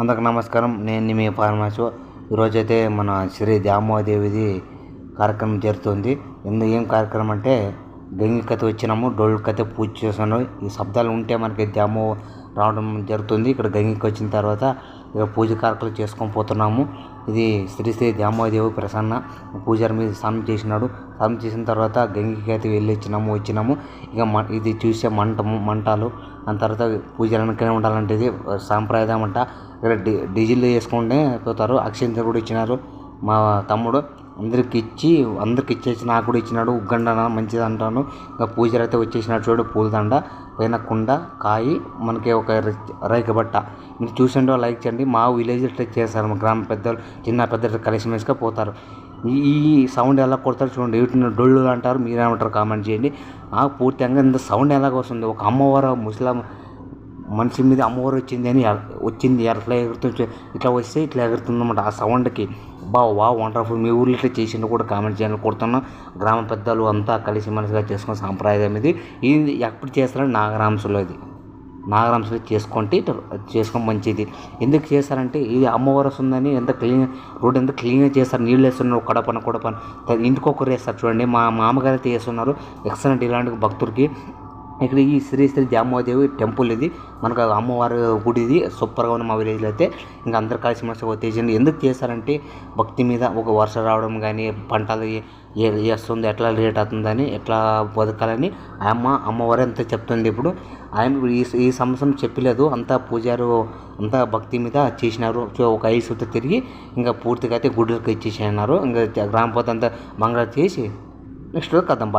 అందరికి నమస్కారం. నేను మీ ఫార్మాసు. ఈరోజైతే మన శ్రీ దామోదేవిది కార్యక్రమం జరుగుతుంది. ఏం కార్యక్రమం అంటే గంగి కథ వచ్చినాము, డోల్ కథ పూజ చేసాను. ఈ శబ్దాలు ఉంటే మనకి దామో రావడం జరుగుతుంది. ఇక్కడ గంగికి వచ్చిన తర్వాత ఇక పూజ కార్యక్రమాలు చేసుకొని పోతున్నాము. ఇది శ్రీ దామోదేవి ప్రసన్న పూజారి మీద స్నానం చేసినాడు. స్నానం చేసిన తర్వాత గంగికి అయితే వచ్చినాము. ఇక ఇది చూసే మంటలు దాని తర్వాత పూజలు వెనకనే ఉండాలంటే ఇది సాంప్రదాయం అంట. ఇక్కడ డీజిల్ వేసుకుంటే పోతారు. అక్షింతలు కూడా ఇచ్చినారు. మా తమ్ముడు అందరికి ఇచ్చేసి నాకు కూడా ఇచ్చినాడు. ఉగ్గండ మంచిది అంటాను. ఇంకా పూజలు అయితే వచ్చేసినాడు. చూడు పూలదండ పైన కుండ కాయి మనకి ఒక రైక బట్ట. మీరు చూసండి, లైక్ చేయండి. మా విలేజ్ ట్రెక్ చేస్తారు. మా గ్రామ పెద్దలు చిన్న పెద్దలు కలిసిమెలిసిగా పోతారు. ఈ సౌండ్ ఎలా కొడతారు చూడండి. వీటిని డొళ్ళు అంటారు, మీరేమంటారు కామెంట్ చేయండి. పూర్తిగా ఇంత సౌండ్ ఎలాగ వస్తుంది. ఒక అమ్మవారు ముస్లిం మనిషి మీద అమ్మవారు వచ్చింది ఎట్లా ఎగురుతుంది, ఇట్లా వస్తే ఇట్లా ఎగురుతుందన్నమాట. ఆ సౌండ్కి వండర్ఫుల్. మీ ఊర్లో ఇట్లా చేసిండు కూడా కామెంట్ చేయాలని కోరుతున్నాం. గ్రామ పెద్దలు అంతా కలిసి మనసుగా చేసుకున్న సాంప్రదాయం ఇది ఎప్పుడు చేస్తారని నాగరాంశంలో చేసుకొని మంచిది. ఎందుకు చేస్తారంటే ఇది అమ్మవారు వస్తుందని రోడ్ ఎంత క్లీన్గా చేస్తారు. నీళ్ళు వేస్తున్నారు కడపన ఇంటికొకరు వేస్తారు చూడండి. మా మామగారు అయితే వేస్తున్నారు. ఎక్సలెంట్ ఇలాంటి భక్తుడికి. ఇక్కడ ఈ శ్రీ దామోదేవి టెంపుల్ ఇది మనకు అమ్మవారి గుడి. ఇది సూపర్గా ఉన్న మా విలేజ్లో అయితే ఇంకా అందరు కలిసి మనసు ఉత్తేజండి. ఎందుకు చేస్తారంటే భక్తి మీద ఒక వర్ష రావడం కానీ పంటలు వేస్తుంది ఎట్లా రేట్ అవుతుందని ఎట్లా బతకాలని అమ్మవారు అంతా చెప్తుంది. ఇప్పుడు ఆయన ఈ సంవత్సరం చెప్పలేదు. అంతా పూజారు అంతా భక్తి మీద చేసినారు. ఒక 5 సుట్టు తిరిగి ఇంకా పూర్తిగా అయితే గుడికి ఇచ్చేసినారు. ఇంకా గ్రామ పోతే అంతా మంగళ చేసి నెక్స్ట్ కథం బాయ్.